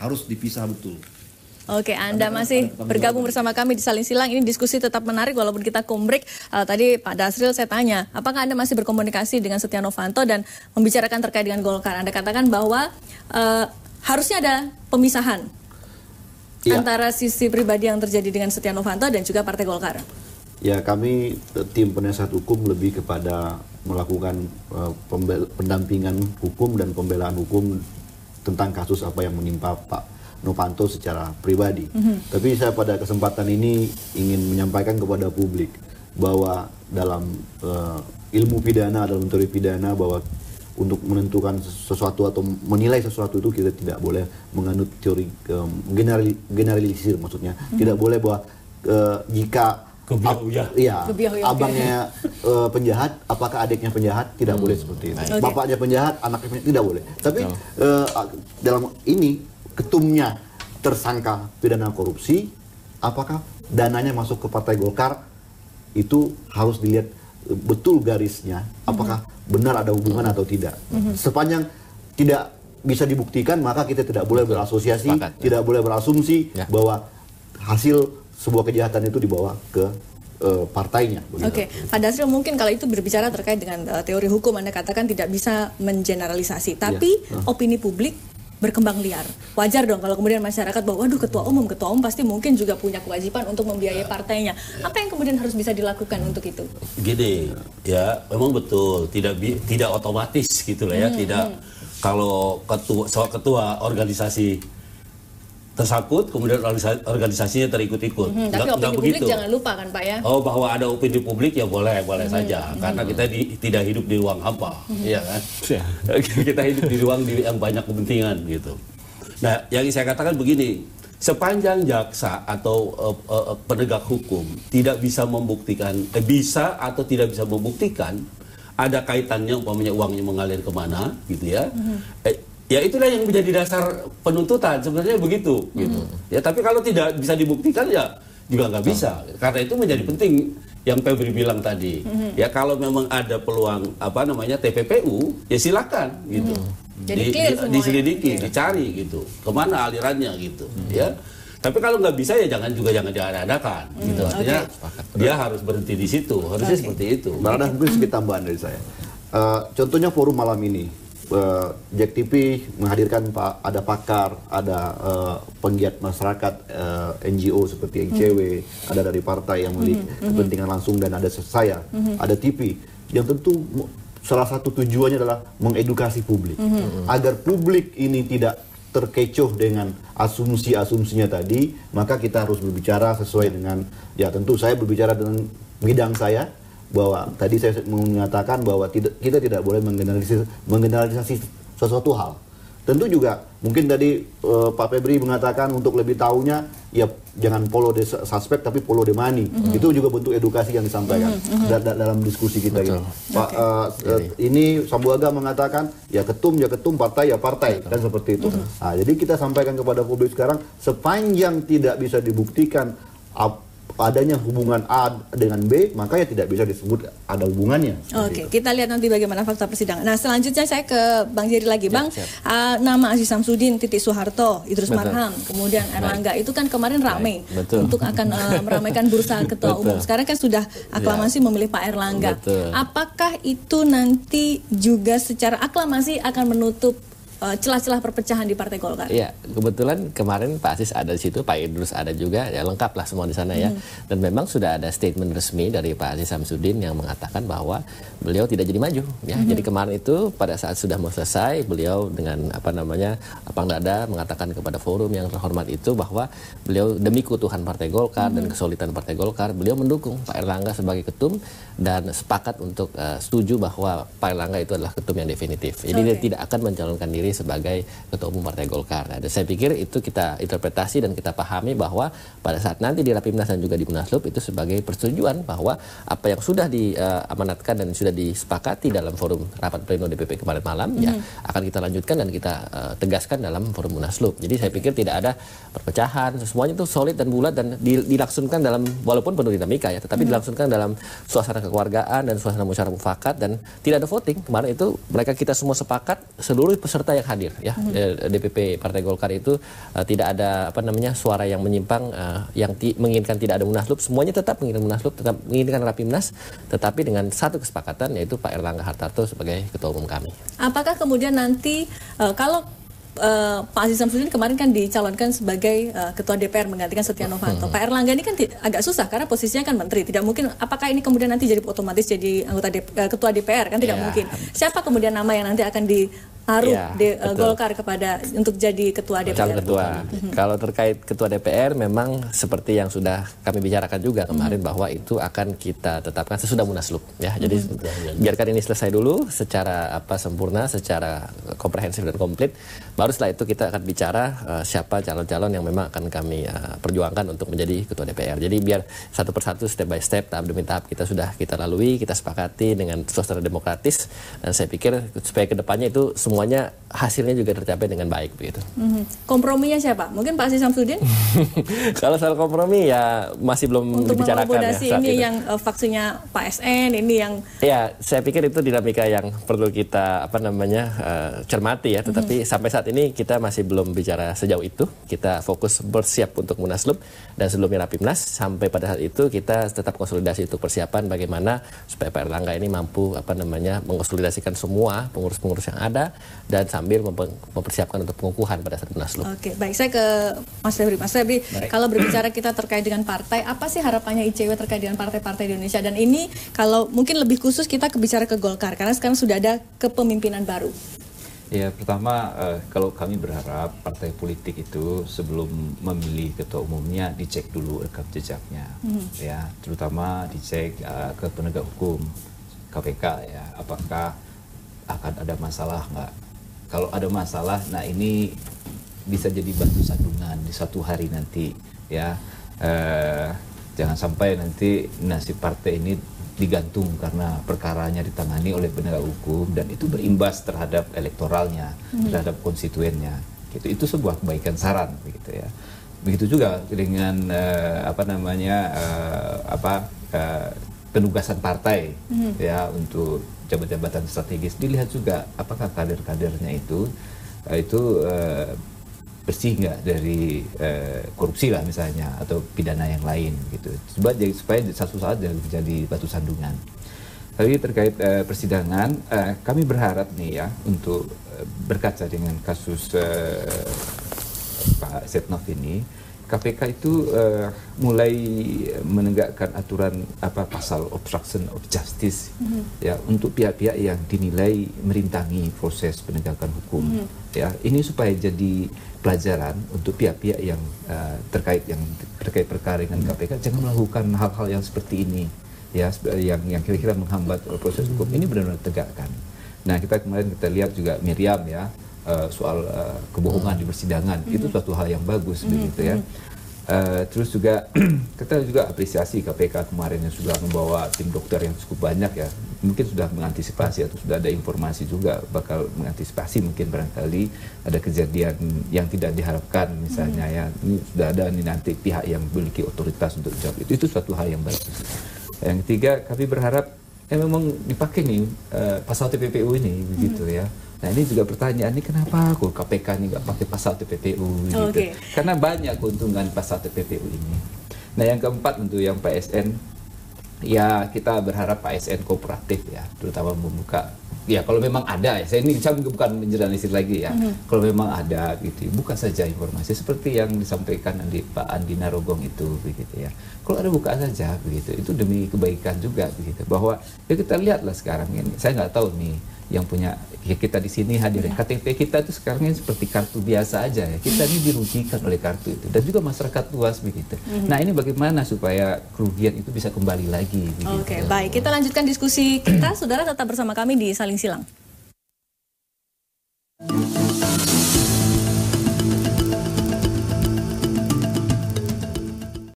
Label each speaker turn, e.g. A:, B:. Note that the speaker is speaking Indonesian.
A: harus dipisah betul.
B: Oke, Anda masih bergabung bersama kami di Saling Silang. Ini diskusi tetap menarik walaupun kita kombrek. Tadi Pak Dasril saya tanya, apakah Anda masih berkomunikasi dengan Setia Novanto dan membicarakan terkait dengan Golkar? Anda katakan bahwa harusnya ada pemisahan antara sisi pribadi yang terjadi dengan Setia Novanto dan juga Partai Golkar.
C: Ya, kami tim penasihat hukum lebih kepada melakukan pendampingan hukum dan pembelaan hukum tentang kasus apa yang menimpa Pak Novanto secara pribadi. Tapi saya pada kesempatan ini ingin menyampaikan kepada publik bahwa dalam ilmu pidana, dalam teori pidana, bahwa untuk menentukan sesuatu atau menilai sesuatu itu kita tidak boleh menganut teori generalisir, maksudnya tidak boleh bahwa jika abangnya penjahat, apakah adiknya penjahat, tidak boleh seperti itu. Bapaknya penjahat, anaknya penjahat, tidak boleh. Tapi dalam ini ketumnya tersangka pidana korupsi, apakah dananya masuk ke Partai Golkar, itu harus dilihat betul garisnya, apakah benar ada hubungan atau tidak. Sepanjang tidak bisa dibuktikan, maka kita tidak boleh berasosiasi, tidak boleh berasumsi bahwa hasil sebuah kejahatan itu dibawa ke partainya.
B: Oke, Pak Dasril, mungkin kalau itu berbicara terkait dengan teori hukum, Anda katakan tidak bisa mengeneralisasi, tapi opini publik berkembang liar. Wajar dong kalau kemudian masyarakat bahwa waduh ketua umum pasti mungkin juga punya kewajiban untuk membiayai partainya. Apa yang kemudian harus bisa dilakukan untuk itu?
D: Gini, ya memang betul tidak otomatis gitu lah ya, tidak kalau ketua organisasi tersangkut kemudian organisasinya terikut-ikut.
B: Tapi opini publik jangan lupa kan Pak ya?
D: Oh, bahwa ada opini publik ya boleh saja, karena kita tidak hidup di ruang hampa, ya kan? Kita hidup di ruang yang banyak kepentingan gitu. Nah, yang saya katakan begini, sepanjang jaksa atau penegak hukum tidak bisa membuktikan, bisa atau tidak bisa membuktikan ada kaitannya umpamanya uangnya mengalir kemana, gitu ya. Ya itulah yang menjadi dasar penuntutan, sebenarnya begitu gitu. Ya, tapi kalau tidak bisa dibuktikan ya juga nggak bisa. Karena itu menjadi penting yang Febri bilang tadi. Ya, kalau memang ada peluang TPPU, ya silakan gitu. Diselidiki, dicari gitu. Kemana alirannya gitu, ya. Tapi kalau nggak bisa ya jangan diadakan gitu. Artinya dia harus berhenti di situ. Harusnya seperti itu.
C: Ada mungkin sedikit tambahan dari saya. Contohnya forum malam ini. Jack TV menghadirkan ada pakar, ada penggiat masyarakat, NGO seperti ICW, ada dari partai yang memiliki kepentingan langsung, dan ada saya, ada TV yang tentu salah satu tujuannya adalah mengedukasi publik agar publik ini tidak terkecoh dengan asumsi-asumsinya tadi. Maka kita harus berbicara sesuai dengan, ya tentu saya berbicara dengan bidang saya, bahwa tadi saya mengatakan bahwa kita tidak boleh menggeneralisasi sesuatu hal. Tentu juga mungkin tadi Pak Febri mengatakan untuk lebih tahunya ya jangan follow the suspect tapi follow the money. Itu juga bentuk edukasi yang disampaikan dalam diskusi kita gitu. Pak ini Sambuaga mengatakan ya ketum, partai ya partai, kan seperti itu. Nah, jadi kita sampaikan kepada publik sekarang, sepanjang tidak bisa dibuktikan adanya hubungan A dengan B, maka ya tidak bisa disebut ada hubungannya.
B: Oke, kita lihat nanti bagaimana fakta persidangan. Nah, selanjutnya saya ke Bang Jerry lagi. Bang, nama Aziz Samsudin, Titik Soeharto, Idrus Marham, kemudian Erlangga, itu kan kemarin ramai untuk akan meramaikan bursa ketua umum. Sekarang kan sudah aklamasi memilih Pak Erlangga. Apakah itu nanti juga secara aklamasi akan menutup celah-celah perpecahan di Partai Golkar?
E: Iya, kebetulan kemarin Pak Aziz ada di situ, Pak Idrus ada juga, ya lengkap lah semua di sana ya. Dan memang sudah ada statement resmi dari Pak Aziz Samsudin yang mengatakan bahwa beliau tidak jadi maju. Ya, jadi kemarin itu pada saat sudah mau selesai, beliau dengan lapang dada mengatakan kepada forum yang terhormat itu bahwa beliau demi keutuhan Partai Golkar dan kesolidan Partai Golkar, beliau mendukung Pak Erlangga sebagai ketum dan sepakat untuk setuju bahwa Pak Erlangga itu adalah ketum yang definitif. Jadi dia tidak akan mencalonkan diri sebagai ketua umum Partai Golkar. Nah, saya pikir itu kita interpretasi dan kita pahami bahwa pada saat nanti di Rapimnas dan juga di Munaslup itu sebagai persetujuan bahwa apa yang sudah diamanatkan dan sudah disepakati dalam forum rapat pleno DPP kemarin malam ya akan kita lanjutkan dan kita tegaskan dalam forum Munaslup. Jadi saya pikir tidak ada perpecahan, semuanya itu solid dan bulat dan dilangsungkan dalam, walaupun penuh dinamika ya, tetapi dilangsungkan dalam suasana kekeluargaan dan suasana musyawarah mufakat dan tidak ada voting. Kemarin itu mereka kita semua sepakat, seluruh peserta yang hadir ya. DPP Partai Golkar itu tidak ada suara yang menyimpang yang menginginkan tidak ada munaslup, semuanya tetap menginginkan munaslup, tetap menginginkan Rapimnas, tetapi dengan satu kesepakatan yaitu Pak Erlangga Hartarto sebagai ketua umum kami.
B: Apakah kemudian nanti kalau Pak Aziz Samsudin kemarin kan dicalonkan sebagai ketua DPR menggantikan Setia Novanto. Pak Erlangga ini kan agak susah karena posisinya kan menteri. Tidak mungkin, apakah ini kemudian nanti jadi otomatis jadi anggota ketua DPR? Kan tidak mungkin. Siapa kemudian nama yang nanti akan taruh Golkar kepada untuk jadi ketua DPR?
E: Calon ketua. Kalau terkait ketua DPR memang seperti yang sudah kami bicarakan juga kemarin bahwa itu akan kita tetapkan sesudah munaslup ya. Jadi biarkan ini selesai dulu secara sempurna, secara komprehensif dan komplit. Baru setelah itu kita akan bicara siapa calon-calon yang memang akan kami perjuangkan untuk menjadi ketua DPR. Jadi biar satu persatu, step by step, tahap demi tahap kita lalui, kita sepakati dengan suasana demokratis, dan saya pikir supaya kedepannya itu semuanya hasilnya juga tercapai dengan baik begitu.
B: Komprominya siapa? Mungkin Pak Aziz Samsudin?
E: Kalau soal kompromi ya masih belum
B: untuk
E: dibicarakan ya.
B: Ini yang faksinya Pak SN, ini yang
E: ya saya pikir itu dinamika yang perlu kita cermati ya. Tetapi sampai saat ini kita masih belum bicara sejauh itu. Kita fokus bersiap untuk munaslup dan sebelumnya Rapimnas. Sampai pada saat itu kita tetap konsolidasi untuk persiapan bagaimana supaya Pak Erlangga ini mampu mengkonsolidasikan semua pengurus-pengurus yang ada dan sambil mempersiapkan untuk pengukuhan pada saat munaslup.
B: Oke, baik, saya ke Mas Febri. Mas Febri, kalau berbicara kita terkait dengan partai, apa sih harapannya ICW terkait dengan partai-partai di Indonesia? Dan ini kalau mungkin lebih khusus kita bicara ke Golkar karena sekarang sudah ada kepemimpinan baru.
A: Ya, pertama kalau kami berharap partai politik itu sebelum memilih ketua umumnya dicek dulu rekam jejaknya, ya, terutama dicek ke penegak hukum KPK ya, apakah akan ada masalah nggak? Kalau ada masalah, nah ini bisa jadi batu sandungan di suatu hari nanti, ya. Jangan sampai nanti nasib partai ini digantung karena perkaranya ditangani oleh penegak hukum dan itu berimbas terhadap elektoralnya, terhadap konstituennya. Itu sebuah kebaikan saran, begitu ya. Begitu juga dengan penugasan partai, ya, untuk jabatan-jabatan strategis. Dilihat juga apakah kader-kadernya itu bersih nggak dari korupsi lah misalnya atau pidana yang lain gitu, supaya satu saat jadi batu sandungan. Tapi terkait persidangan, kami berharap nih ya untuk berkaca dengan kasus Pak Setnov ini, KPK itu mulai menegakkan aturan pasal obstruction of justice ya untuk pihak-pihak yang dinilai merintangi proses penegakan hukum. Ya, ini supaya jadi pelajaran untuk pihak-pihak yang terkait perkara dengan KPK jangan melakukan hal-hal yang seperti ini ya, yang kira-kira menghambat proses hukum. Ini benar-benar tegakkan. Nah, kemarin kita lihat juga Miriam ya, soal kebohongan di persidangan, itu suatu hal yang bagus begitu ya. Terus juga kita juga apresiasi KPK kemarin yang sudah membawa tim dokter yang cukup banyak ya, mungkin sudah mengantisipasi atau sudah ada informasi juga bakal mengantisipasi mungkin barangkali ada kejadian yang tidak diharapkan misalnya ya. Ini sudah ada nih nanti pihak yang memiliki otoritas untuk jawab itu suatu hal yang bagus. Yang ketiga, kami berharap memang dipakai nih pasal TPPU ini begitu ya. Nah, ini juga pertanyaan, ini kenapa kok KPK ini nggak pakai pasal TPPU gitu? Karena banyak keuntungan pasal TPPU ini. Nah, yang keempat untuk yang PSN, ya kita berharap PSN kooperatif ya, terutama membuka. Ya kalau memang ada ya, saya bukan menjelasin lagi ya. Kalau memang ada gitu, buka saja informasi seperti yang disampaikan oleh Pak Andi Narogong itu begitu ya. Kalau ada buka saja begitu, itu demi kebaikan juga begitu. Bahwa ya kita lihatlah sekarang ini, saya nggak tahu nih yang punya ya kita di sini hadir KTP kita itu sekarang ini seperti kartu biasa aja ya, kita ini dirugikan oleh kartu itu dan juga masyarakat luas begitu. Nah, ini bagaimana supaya kerugian itu bisa kembali lagi begitu.
B: Oke, baik, kita lanjutkan diskusi kita. Saudara tetap bersama kami di Saling Silang.